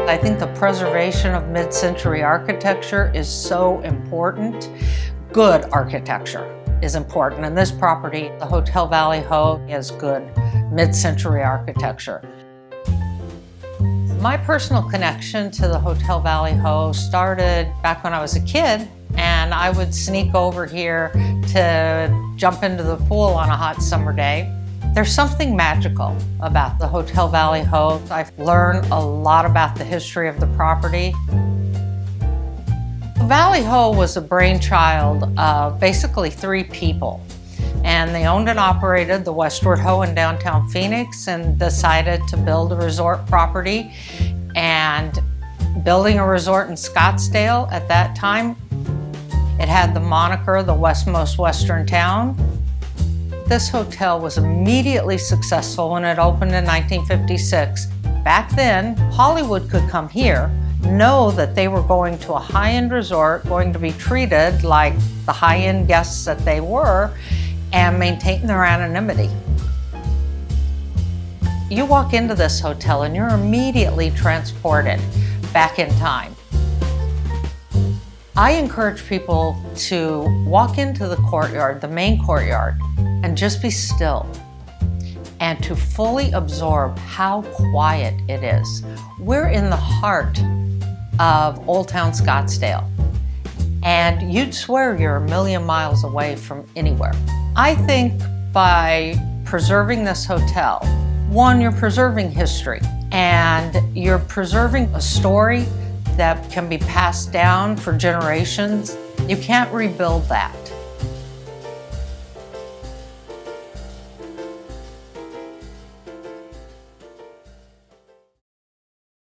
I think the preservation of mid-century architecture is so important. Good architecture is important, and this property, the Hotel Valley Ho, has good mid-century architecture. My personal connection to the Hotel Valley Ho started back when I was a kid, and I would sneak over here to jump into the pool on a hot summer day. There's something magical about the Hotel Valley Ho. I've learned a lot about the history of the property. Valley Ho was a brainchild of basically 3 people. And they owned and operated the Westward Ho in downtown Phoenix and decided to build a resort property. And building a resort in Scottsdale at that time, it had the moniker, the westmost western town. This hotel was immediately successful when it opened in 1956. Back then, Hollywood could come here, know that they were going to a high-end resort, going to be treated like the high-end guests that they were, and maintain their anonymity. You walk into this hotel and you're immediately transported back in time. I encourage people to walk into the courtyard, the main courtyard, and just be still and to fully absorb how quiet it is. We're in the heart of Old Town Scottsdale, and you'd swear you're a million miles away from anywhere. I think by preserving this hotel, one, you're preserving history, and you're preserving a story that can be passed down for generations. You can't rebuild that.